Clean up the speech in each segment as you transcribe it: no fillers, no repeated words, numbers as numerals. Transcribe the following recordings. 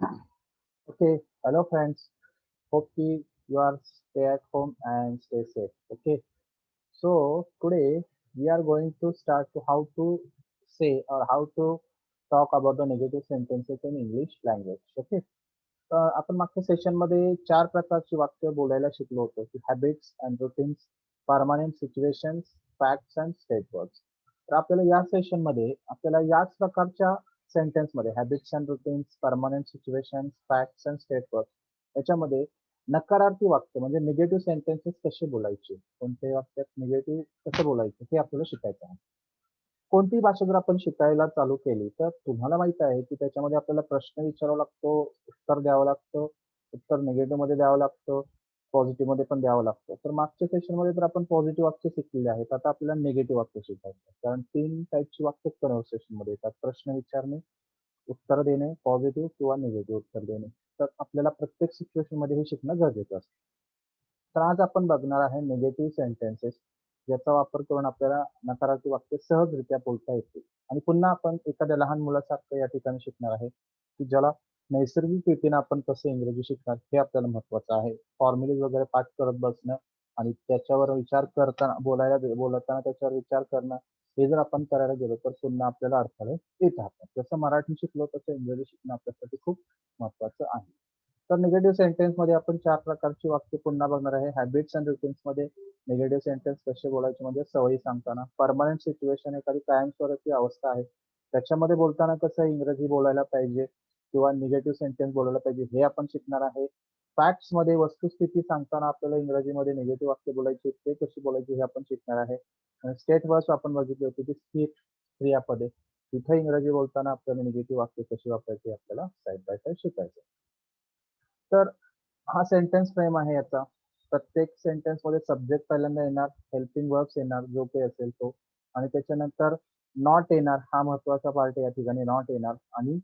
Okay, hello friends. Hope you are stay at home and stay safe. Okay, so today we are going to start to how to say or how to talk about the negative sentences in English language. Okay, आपण मागच्या session मध्ये चार प्रकारची वाक्य बोलायला शिकलो होतो की habits and routines, permanent situations, facts and state words. तर आपल्याला या सेशन मध्ये आपल्याला याच प्रकारच्या सेंटेन्स मध्ये habits and routines, permanent situations, facts and state words याच्यामध्ये नकारार्थी वाक्य म्हणजे निगेटिव्ह सेंटेन्सेस कसे बोलायचे, कोणत्याही वाक्यात निगेटिव्ह कसं बोलायचं हे आपल्याला शिकायचं आहे. कोणतीही भाषा जर आपण शिकायला चालू केली, तर तुम्हाला माहीत आहे, की त्याच्यामध्ये आपल्याला प्रश्न विचारावा लागतो, उत्तर द्यावं लागतं, उत्तर निगेटिव्हमध्ये द्यावं लागतं, पॉझिटिव्हमध्ये पण द्यावं लागतं. तर मागच्या सेशनमध्ये तर आपण पॉझिटिव्ह वाक्य शिकलेले आहेत. आता आपल्याला निगेटिव्ह वाक्य शिकायचं आहे. कारण 3 टाइपची वाक्य कन्व्हर्सेशनमध्ये येतात. प्रश्न विचारणे, उत्तर देणे, पॉझिटिव्ह किंवा निगेटिव्ह उत्तर देणे. तर आपल्याला प्रत्येक सिच्युएशनमध्ये हे शिकणं गरजेचं असतं. तर आज आपण बघणार आहे निगेटिव्ह सेंटेन्सेस ज्याचा वापर करून आपल्याला नकारार्थी वाक्य सहजरित्या बोलता येतील. आणि पुन्हा आपण एखाद्या लहान मुलासारखं या ठिकाणी शिकणार आहे, की ज्याला नैसर्गिक रीतीने आपण कसं इंग्रजी शिकणार हे आपल्याला महत्वाचं आहे. फॉर्म्युलेज वगैरे पाठ करत बसणं आणि त्याच्यावर विचार करताना बोलताना त्याच्यावर विचार करणं हे जर आपण करायला गेलो तर पुन्हा आपल्याला अडथळे येत राहतात. जसं मराठी शिकलो तसं इंग्रजी शिकणं आपल्यासाठी खूप महत्वाचं आहे. तर निगेटिव्ह सेंटेन्समध्ये आपण 4 प्रकारची वाक्य पुन्हा बघणार आहे. हॅबिट्स अँड रुटीन्समध्ये निगेटिव्ह सेंटेन्स कसे बोलायचे म्हणजे सवयी सांगताना. परमनंट सिच्युएशन एखादी कायमस्वरूपी अवस्था आहे. त्याच्यामध्ये बोलताना कसं इंग्रजी बोलायला पाहिजे किंवा निगेटिव्ह सेंटेन्स बोलायला पाहिजे हे आपण शिकणार आहे. फॅक्ट्समध्ये वस्तुस्थिती सांगताना आपल्याला इंग्रजीमध्ये निगेटिव्ह वाक्य बोलायचे ते कशी बोलायचे हे आपण शिकणार आहे. आणि स्टेट वर्ड्स आपण बघितले होते की स्थिर क्रियापदे. तिथे इंग्रजी बोलताना आपल्याला निगेटिव्ह वाक्य कशी वापरायची आपल्याला साइड बाय साइड शिकायचं. तर हा सेंटेन्स फ्रेम आहे याचा. प्रत्येक सेंटेन्समध्ये सब्जेक्ट पहिल्यांदा येणार, हेल्पिंग वर्ब्स येणार जो काही असेल तो आणि त्याच्यानंतर नॉट येणार हा महत्वाचा पार्ट या ठिकाणी नॉट येणार आणि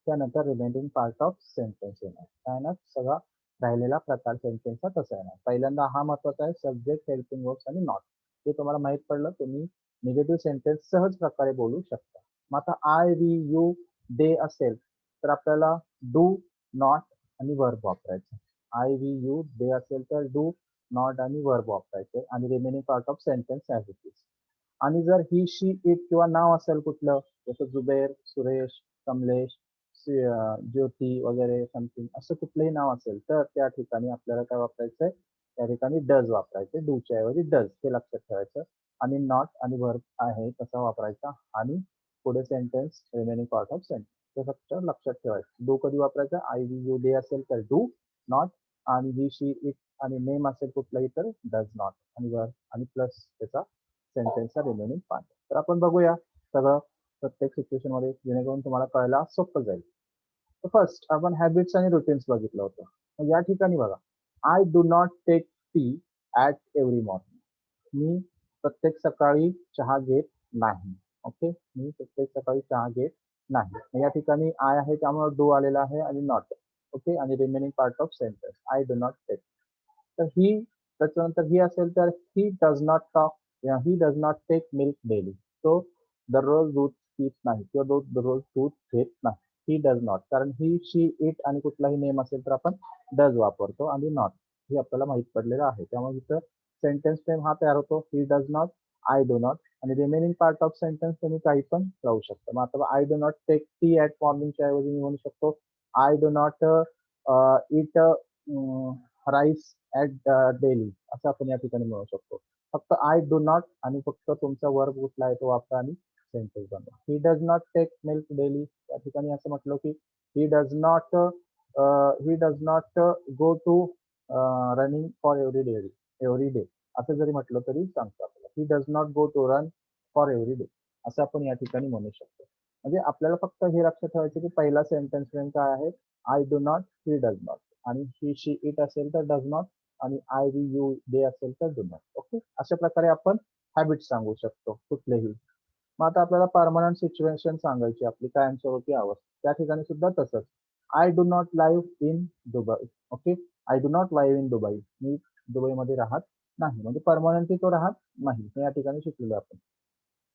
त्यानंतर रिमेनिंग पार्ट ऑफ सेंटेन्स येणार. काय येणार? सगळा राहिलेला प्रकार सेंटेन्सचा तसा येणार. पहिल्यांदा हा महत्वाचा आहे सब्जेक्ट, हेल्पिंग वर्ब्स आणि नॉट. हे तुम्हाला माहित पडलं तुम्ही निगेटिव्ह सेंटेन्स सहज प्रकारे बोलू शकता. मग आता आय, वी, यू, दे असेल तर आपल्याला डू, नॉट आणि वर्ब वापरायचं. आय, वी, यू, दे असेल तर डू, नॉट आणि वर्ब वापरायचे आणि remaining part of sentence as it is. आणि जर ही, शी, इट किंवा नाव असेल कुठलं जसं जुबेर, सुरेश, कमलेश, ज्योती वगैरे समथिंग असं कुठलंही नाव असेल तर त्या ठिकाणी आपल्याला काय वापरायचंय त्या ठिकाणी डज वापरायचे. डूच्या ऐवजी डज हे लक्षात ठेवायचं आणि नॉट आणि वर्ब आहे तसा वापरायचा आणि पुढे sentence remaining part of sentence हे फक्त लक्षात ठेवायचं. डू कधी वापरायचं? आय, वी, यू, दे असेल तर डू, नॉट आणि ही, शी, इट आणि नेम असेल कुठलाही तर डज नॉट आणि वर्ब आणि प्लस त्याचा सेंटेन्सचा रिमेनिंग पार्ट. तर आपण बघूया सगळं प्रत्येक सिच्युएशन मध्ये जेणेकरून तुम्हाला कळायला सोपं जाईल. फर्स्ट आपण हॅबिट्स आणि रुटीन्स बघितलं होतं. मग या ठिकाणी बघा, I do not take tea at every morning. मी प्रत्येक सकाळी चहा घेत नाही. ओके, मी प्रत्येक सकाळी चहा घेत नाही. मग या ठिकाणी आय आहे त्यामुळे डू आलेला आहे आणि नॉट. ओके, आणि remaining part of sentence I do not take. तर ही त्याच्यानंतर ही असेल तर he does not talk, he does not take milk daily. तो दररोज दूध पित नाही किंवा दररोज दूध घेत नाही. ही डज नॉट, कारण ही, शी, इट आणि कुठलाही नेम असेल तर आपण डज वापरतो आणि नॉट हे आपल्याला माहित पडलेलं आहे. त्यामुळे इथं सेंटेन्स फ्रेम हा तयार होतो. He does not, I do not आणि रिमेनिंग पार्ट ऑफ सेंटेन्स तुम्ही काही पण लावू शकता. मग आता I do not take tea at मॉर्निंगच्या ऐवजी मी म्हणू शकतो I do not eat rice at daily असं आपण या ठिकाणी म्हणू शकतो. फक्त आय डू नॉट आणि फक्त तुमचा वर्ब कुठला आहे तो वापरा आणि सेंटेन्स बनवा. He does not take milk daily. त्या ठिकाणी असं म्हटलं की he does not go to running for every day असं जरी म्हटलं तरी चालतं आपल्याला. He does not go to run for every day असं आपण या ठिकाणी म्हणू शकतो. म्हणजे आपल्याला फक्त हे लक्षात ठेवायचं की पहिला सेंटेन्स फ्रेम काय आहे? I do not, he does not आणि ही, शी, इट असेल तर डज नॉट आणि आय, वी, यू, दे असेल तर डू नॉट. ओके, अशा प्रकारे आपण हॅबिट सांगू शकतो कुठलेही. मग आता आपल्याला परमनंट सिच्युएशन सांगायची आपली कायमस्वरूपी अवस्था. त्या ठिकाणी सुद्धा तसंच. I do not live in Dubai. Okay, I do not live in Dubai. मी दुबईमध्ये राहत नाही. म्हणजे परमनंटली तो राहत नाही हे या ठिकाणी शिकलेलो आपण.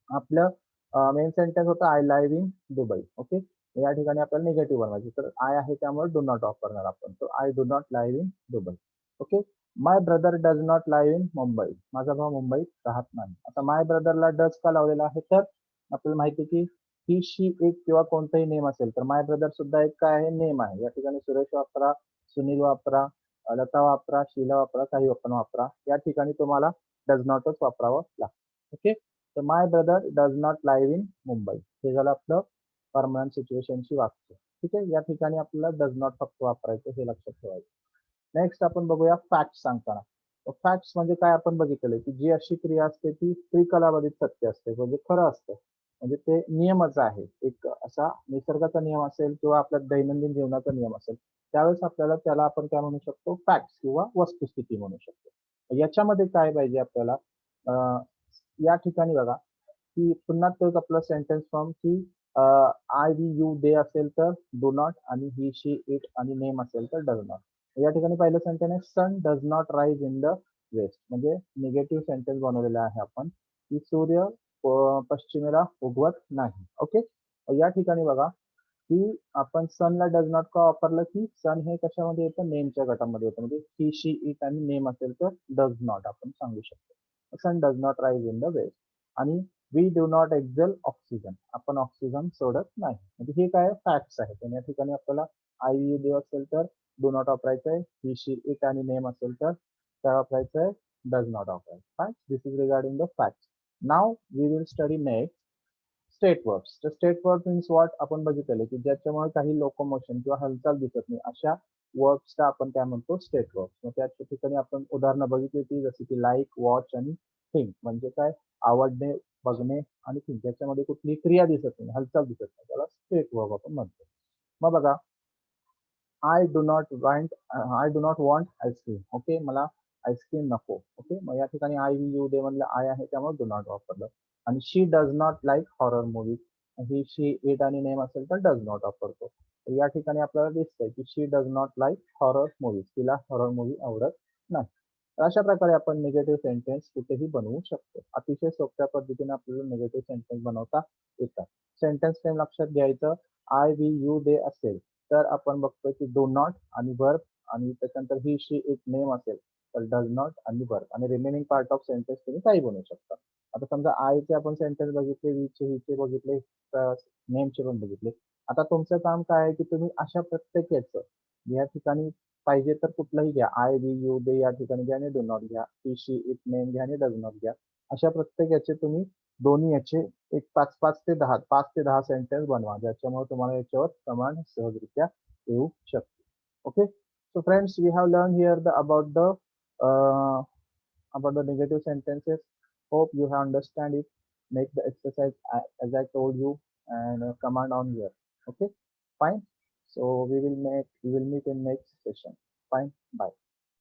आपलं मेन सेंटेन्स होता I live in Dubai. Okay, या ठिकाणी आपल्याला निगेटिव्ह बनवायचे, तर आय आहे त्यामुळे डू नॉट वापरणार आपण. तो I do not live in Dubai. Okay, my brother does not live in Mumbai. माझा भाऊ मुंबईत राहत नाही. आता माय ब्रदरला डज का लावलेला आहे, तर आपल्याला माहिती आहे की ही शी एक किंवा कोणताही नेम असेल तर माय ब्रदर सुद्धा एक काय आहे, नेम आहे. या ठिकाणी सुरेश वापरा, सुनील वापरा, लता वापरा, शीला वापरा, काही पण वापरा. या ठिकाणी तुम्हाला डज नॉटच वापरावं लागतं. ओके, तर my brother does not live in Mumbai. हे झालं आपलं परमनंट सिच्युएशनची वाक्य. ठीक आहे, या ठिकाणी आपल्याला डज नॉट फक्त वापरायचं, हे लक्षात ठेवायचं. नेक्स्ट आपण बघूया फॅक्ट सांगताना. फॅक्ट्स म्हणजे काय आपण बघितलेलं की जी अशी क्रिया असते ती त्रिकालाबाधित सत्य असते, म्हणजे खरं असतं. म्हणजे ते नियमच आहे, एक असा निसर्गाचा नियम असेल किंवा आपल्या दैनंदिन जीवनाचा नियम असेल, त्यावेळेस आपल्याला त्याला आपण काय म्हणू शकतो, फॅक्ट्स किंवा वस्तुस्थिती म्हणू शकतो. याच्यामध्ये काय पाहिजे आपल्याला, या ठिकाणी बघा की पुन्हा तोच आपला सेंटेन्स फॉर्म की आय वी यू दे असेल तर डू नॉट, आणि ही शी इट आणि नेम असेल तर डज नॉट. या ठिकाणी पहिलं सेंटेन्स आहे sun does not rise in the west, म्हणजे निगेटिव्ह सेंटेन्स बनवलेला आहे आपण की सूर्य पश्चिमेला उगवत नाही. ओके, या ठिकाणी बघा की आपण सनला डज नॉट का वापरलं, की सन हे कशामध्ये येतं, नेमच्या गटामध्ये येतं. म्हणजे ही शी इट आणि नेम असेल तर डज नॉट आपण सांगू शकतो. Sun does not rise in the west. आणि we do not exhale oxygen, आपण ऑक्सिजन सोडत नाही. म्हणजे हे काय फॅक्ट्स आहेत. आणि या ठिकाणी आपल्याला आय यू दे असेल तर डू नॉट वापरायचं आहे, ही शी इट आणि नेम असेल तर काय वापरायचं आहे, डज नॉट वापरायचं. Fine, this is regarding the facts. Now we will study next state verbs. तर स्टेट वर्ब मीन्स व्हॉट आपण बघितलेलं की ज्याच्यामुळे काही लोकोमोशन किंवा हालचाल दिसत नाही, अशा वर्ब्सला आपण काय म्हणतो, स्टेट वर्ब्स. मग त्या ठिकाणी आपण उदाहरणं बघितली होती, जसे की लाईक, वॉच आणि थिंक. म्हणजे काय, आवडणे, बघणे आणि थिंक, याच्यामध्ये कुठली क्रिया दिसत नाही, हालचाल दिसत नाही, त्याला स्टेट वर्ब आपण म्हणतो. मग बघा, I do not want ice cream. Okay, मला आईस्क्रीम नको. ओके, मग या ठिकाणी आय यू दे म्हणलं, आय आहे त्यामुळे डू नॉट वापरलं. आणि she does not like horror movies, he she it आणि नेम असेल तर डज नॉट वापरतो. तर या ठिकाणी आपल्याला दिसतंय की she does not like horror movies, तिला हॉरर मूवी आवडत नाही. तर अशा प्रकारे आपण निगेटिव्ह सेंटेन्स कुठेही बनवू शकतो. अतिशय सोप्या पद्धतीने आपल्याला निगेटिव्ह सेंटेन्स बनवता येतात. सेंटेन्स फ्रेम लक्षात घ्यायचं, आय वी यू दे असेल तर आपण बघतो की डू नॉट आणि वर्ब, आणि त्याच्यानंतर ही शी इट नेम असेल तर डज नॉट आणि वर्ब, आणि रिमेनिंग पार्ट ऑफ सेंटेन्स तुम्ही काही बनवू शकता. आता समजा आयचे आपण सेंटेन्स बघितले, वीचे, हिचे बघितले, नेमचे पण बघितले. आता तुमचं काम काय आहे की तुम्ही अशा प्रत्येक याचं या ठिकाणी पाहिजे तर कुठलंही घ्या, आय वी यू दे या ठिकाणी घ्या आणि डू नॉट घ्या, ही शी इट नेम घ्या आणि डज नॉट घ्या. अशा प्रत्येक याचे तुम्ही दोन्ही याचे एक 5 ते 10 सेंटेन्स बनवा, ज्याच्यामुळे तुम्हाला याच्यावर कमांड सहजरित्या येऊ शकते. Okay, so friends, we have learned here about the negative sentences. Hope you have understand it. Make the exercise as I told you, and command on here. Okay, fine. So we will meet in next session. Fine, bye.